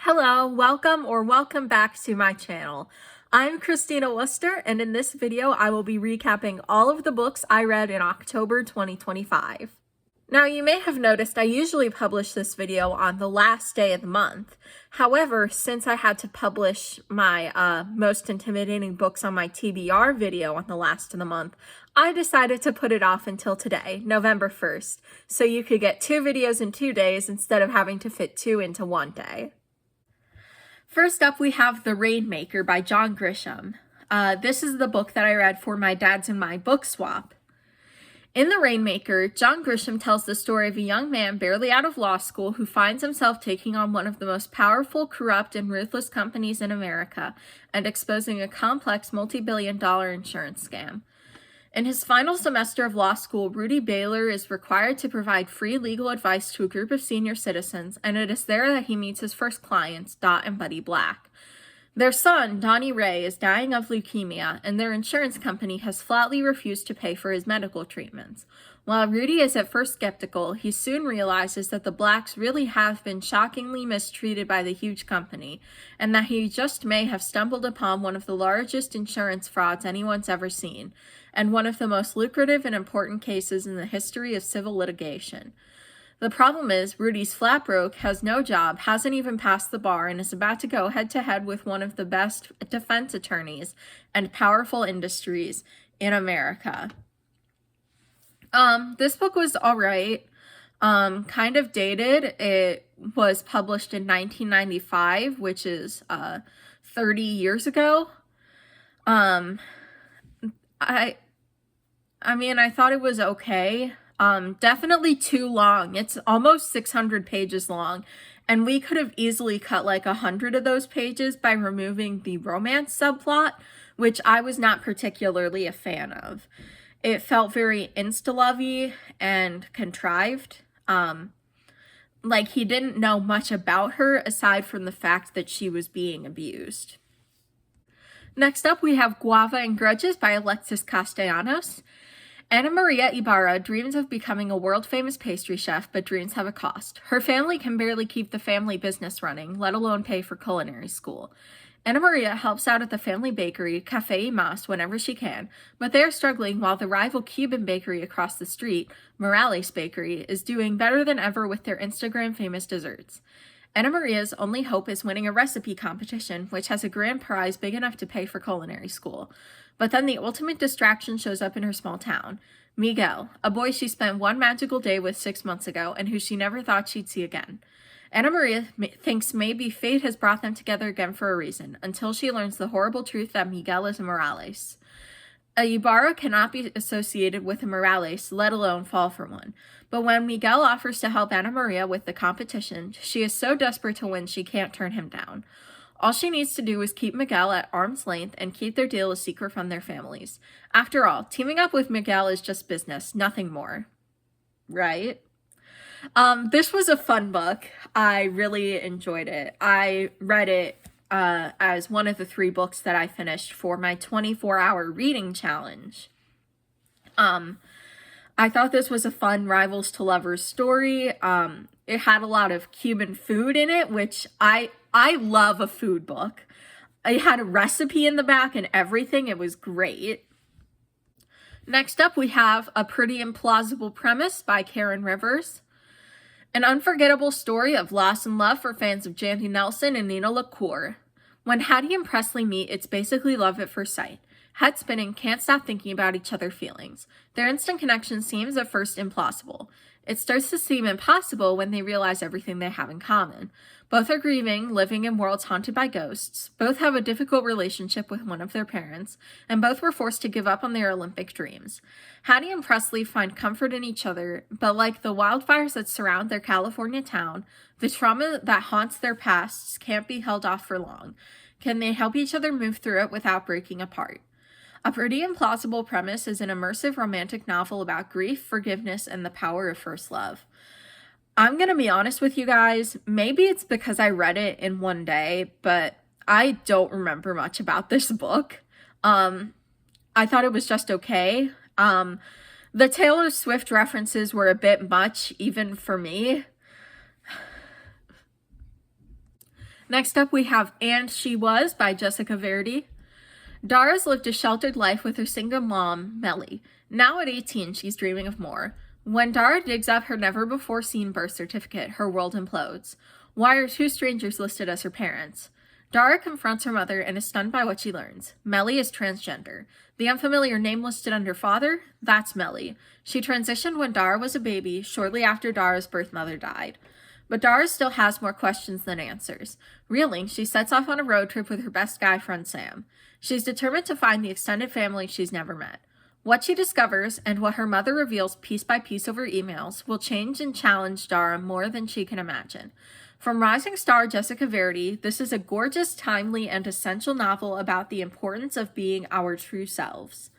Hello, welcome back to my channel. I'm Christina Worcester, and in this video I will be recapping all of the books I read in October 2025. Now, you may have noticed I usually publish this video on the last day of the month. However, since I had to publish my most intimidating books on my TBR video on the last of the month, I decided to put it off until today, November 1st, so you could get 2 videos in 2 days instead of having to fit 2 into 1 day. First up, we have The Rainmaker by John Grisham. This is the book that I read for my dad's and my book swap. In The Rainmaker, John Grisham tells the story of a young man barely out of law school who finds himself taking on one of the most powerful, corrupt, and ruthless companies in America and exposing a complex multi-billion-dollar insurance scam. In his final semester of law school, Rudy Baylor is required to provide free legal advice to a group of senior citizens, and it is there that he meets his first clients, Dot and Buddy Black. Their son, Donnie Ray, is dying of leukemia, and their insurance company has flatly refused to pay for his medical treatments. While Rudy is at first skeptical, he soon realizes that the Blacks really have been shockingly mistreated by the huge company, and that he just may have stumbled upon one of the largest insurance frauds anyone's ever seen, and one of the most lucrative and important cases in the history of civil litigation. The problem is, Rudy's flat broke, has no job, hasn't even passed the bar, and is about to go head-to-head with one of the best defense attorneys and powerful industries in America. This book was alright, kind of dated. It was published in 1995, which is 30 years ago. I thought it was okay. Definitely too long. It's almost 600 pages long, and we could have easily cut like 100 of those pages by removing the romance subplot, which I was not particularly a fan of. It felt very insta-lovey and contrived. Like he didn't know much about her aside from the fact that she was being abused. Next up, we have Guava and Grudges by Alexis Castellanos. Ana Maria Ibarra dreams of becoming a world-famous pastry chef, but dreams have a cost. Her family can barely keep the family business running, let alone pay for culinary school. Ana Maria helps out at the family bakery, Café y Mas, whenever she can, but they are struggling while the rival Cuban bakery across the street, Morales Bakery, is doing better than ever with their Instagram-famous desserts. Ana Maria's only hope is winning a recipe competition, which has a grand prize big enough to pay for culinary school. But then the ultimate distraction shows up in her small town. Miguel, a boy she spent one magical day with 6 months ago and who she never thought she'd see again. Ana Maria thinks maybe fate has brought them together again for a reason, until she learns the horrible truth that Miguel is a Morales. A Ibarra cannot be associated with a Morales, let alone fall for one. But when Miguel offers to help Ana Maria with the competition, she is so desperate to win she can't turn him down. All she needs to do is keep Miguel at arm's length and keep their deal a secret from their families. After all, teaming up with Miguel is just business, nothing more. Right? This was a fun book. I really enjoyed it. I read it as one of the 3 books that I finished for my 24-hour reading challenge. I thought this was a fun rivals to lovers story. It had a lot of Cuban food in it, which I love a food book. It had a recipe in the back and everything. It was great. Next up, we have A Pretty Implausible Premise by Karen Rivers. An unforgettable story of loss and love for fans of Jandy Nelson and Nina LaCour. When Hattie and Presley meet, it's basically love at first sight. Head spinning, can't stop thinking about each other's feelings. Their instant connection seems at first implausible. It starts to seem impossible when they realize everything they have in common. Both are grieving, living in worlds haunted by ghosts. Both have a difficult relationship with one of their parents, and both were forced to give up on their Olympic dreams. Hattie and Presley find comfort in each other, but like the wildfires that surround their California town, the trauma that haunts their pasts can't be held off for long. Can they help each other move through it without breaking apart? A Pretty Implausible Premise is an immersive romantic novel about grief, forgiveness, and the power of first love. I'm gonna be honest with you guys, maybe it's because I read it in one day, but I don't remember much about this book. I thought it was just okay. The Taylor Swift references were a bit much, even for me. Next up, we have And She Was by Jessica Verdi. Dara's lived a sheltered life with her single mom, Melly. Now at 18, she's dreaming of more. When Dara digs up her never-before-seen birth certificate, her world implodes. Why are two strangers listed as her parents? Dara confronts her mother and is stunned by what she learns. Melly is transgender. The unfamiliar name listed under father? That's Melly. She transitioned when Dara was a baby, shortly after Dara's birth mother died. But Dara still has more questions than answers. Reeling, she sets off on a road trip with her best guy friend Sam. She's determined to find the extended family she's never met. What she discovers, and what her mother reveals piece by piece over emails, will change and challenge Dara more than she can imagine. From rising star Jessica Verdi, this is a gorgeous, timely, and essential novel about the importance of being our true selves.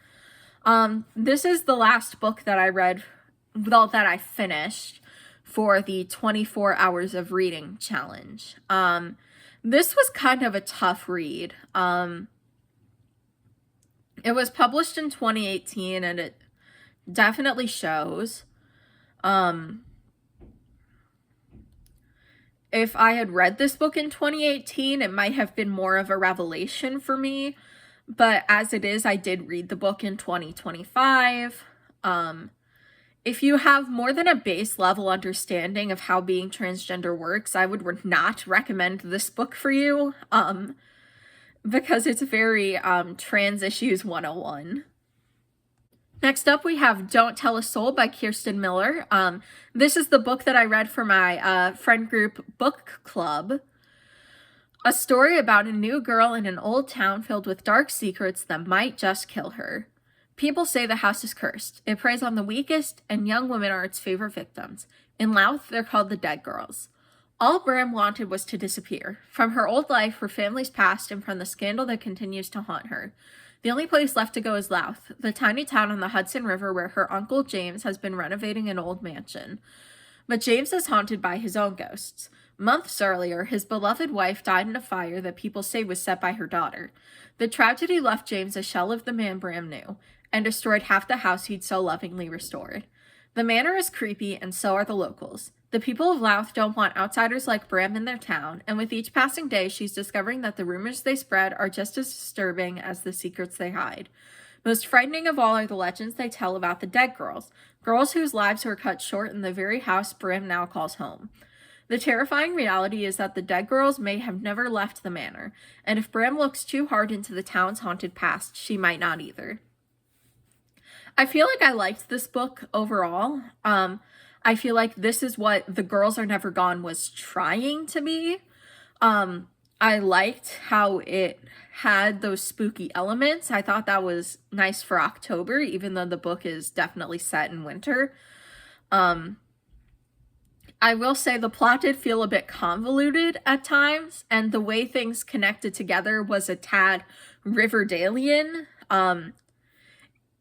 This is the last book that I read, well, that I finished for the 24 hours of reading challenge. This was kind of a tough read. It was published in 2018, and it definitely shows. If I had read this book in 2018, it might have been more of a revelation for me. But as it is, I did read the book in 2025. If you have more than a base level understanding of how being transgender works, I would not recommend this book for you. Because it's very Trans Issues 101. Next up, we have Don't Tell a Soul by Kirsten Miller. This is the book that I read for my friend group book club. A story about a new girl in an old town filled with dark secrets that might just kill her. People say the house is cursed. It preys on the weakest, and young women are its favorite victims. In Louth, they're called the Dead Girls. All Bram wanted was to disappear, from her old life, her family's past, and from the scandal that continues to haunt her. The only place left to go is Louth, the tiny town on the Hudson River where her uncle James has been renovating an old mansion. But James is haunted by his own ghosts. Months earlier, his beloved wife died in a fire that people say was set by her daughter. The tragedy left James a shell of the man Bram knew, and destroyed half the house he'd so lovingly restored. The manor is creepy, and so are the locals. The people of Louth don't want outsiders like Bram in their town, and with each passing day, she's discovering that the rumors they spread are just as disturbing as the secrets they hide. Most frightening of all are the legends they tell about the Dead Girls, girls whose lives were cut short in the very house Bram now calls home. The terrifying reality is that the Dead Girls may have never left the manor, and if Bram looks too hard into the town's haunted past, she might not either. I feel like I liked this book overall. I feel like this is what The Girls Are Never Gone was trying to be. I liked how it had those spooky elements. I thought that was nice for October, even though the book is definitely set in winter. I will say the plot did feel a bit convoluted at times, and the way things connected together was a tad Riverdalian,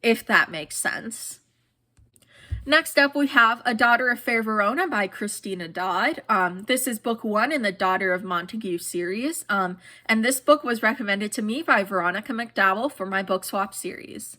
if that makes sense. Next up, we have A Daughter of Fair Verona by Christina Dodd. This is book 1 in the Daughter of Montague series, and this book was recommended to me by Veronica McDowell for my book swap series.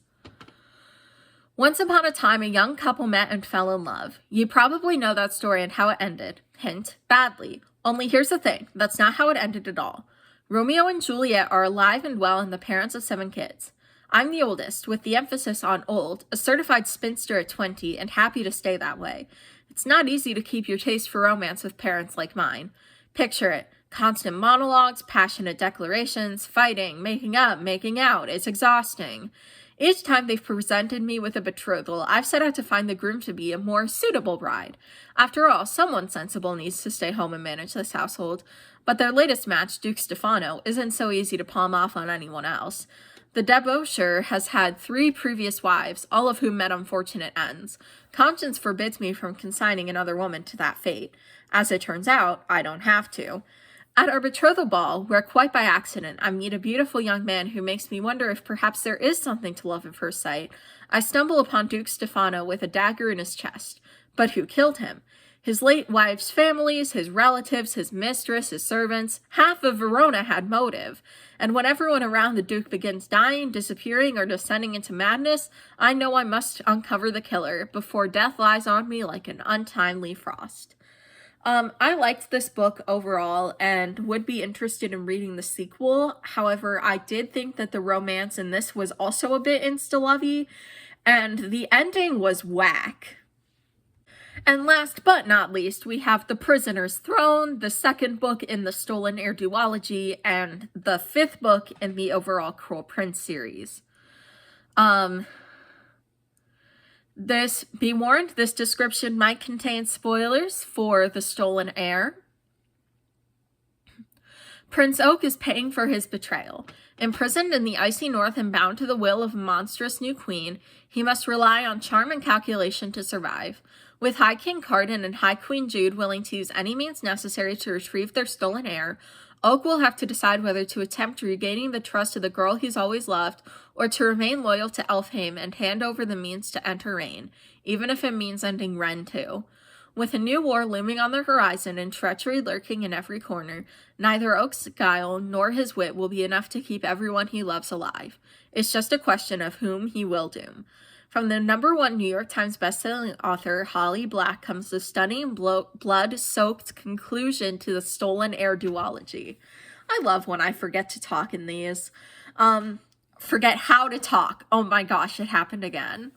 Once upon a time, a young couple met and fell in love. You probably know that story and how it ended. Hint, badly. Only here's the thing, that's not how it ended at all. Romeo and Juliet are alive and well and the parents of 7 kids. I'm the oldest, with the emphasis on old, a certified spinster at 20, and happy to stay that way. It's not easy to keep your taste for romance with parents like mine. Picture it. Constant monologues, passionate declarations, fighting, making up, making out. It's exhausting. Each time they've presented me with a betrothal, I've set out to find the groom to be a more suitable bride. After all, someone sensible needs to stay home and manage this household. But their latest match, Duke Stefano, isn't so easy to palm off on anyone else. The debaucher has had 3 previous wives, all of whom met unfortunate ends. Conscience forbids me from consigning another woman to that fate. As it turns out, I don't have to. At our betrothal ball, where quite by accident I meet a beautiful young man who makes me wonder if perhaps there is something to love at first sight, I stumble upon Duke Stefano with a dagger in his chest. But who killed him? His late wife's families, his relatives, his mistress, his servants. Half of Verona had motive. And when everyone around the Duke begins dying, disappearing, or descending into madness, I know I must uncover the killer before death lies on me like an untimely frost. I liked this book overall and would be interested in reading the sequel. However, I did think that the romance in this was also a bit insta-lovey, and the ending was whack. And last but not least, we have The Prisoner's Throne, the second book in the Stolen Heir duology, and the fifth book in the overall Cruel Prince series. Be warned, this description might contain spoilers for The Stolen Heir. Prince Oak is paying for his betrayal. Imprisoned in the icy north and bound to the will of a monstrous new queen, he must rely on charm and calculation to survive. With High King Cardan and High Queen Jude willing to use any means necessary to retrieve their stolen heir, Oak will have to decide whether to attempt regaining the trust of the girl he's always loved, or to remain loyal to Elfhame and hand over the means to enter Reign, even if it means ending Ren too. With a new war looming on the horizon and treachery lurking in every corner, neither Oak's guile nor his wit will be enough to keep everyone he loves alive. It's just a question of whom he will doom. From the #1 New York Times bestselling author Holly Black comes the stunning blood-soaked conclusion to the Stolen Heir duology. I love when I forget to talk in these. Forget how to talk. Oh my gosh, it happened again.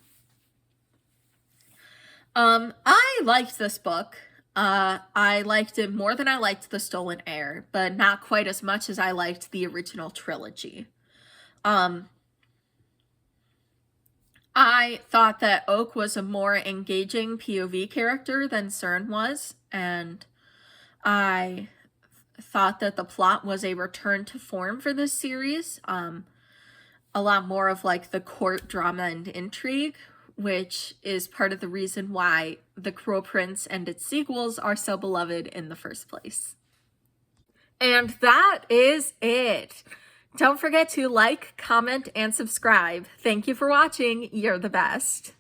I liked this book. I liked it more than I liked The Stolen Heir, but not quite as much as I liked the original trilogy. I thought that Oak was a more engaging POV character than Cern was, and I thought that the plot was a return to form for this series. A lot more of like the court drama and intrigue, which is part of the reason why The Cruel Prince and its sequels are so beloved in the first place. And that is it. Don't forget to like, comment, and subscribe. Thank you for watching. You're the best.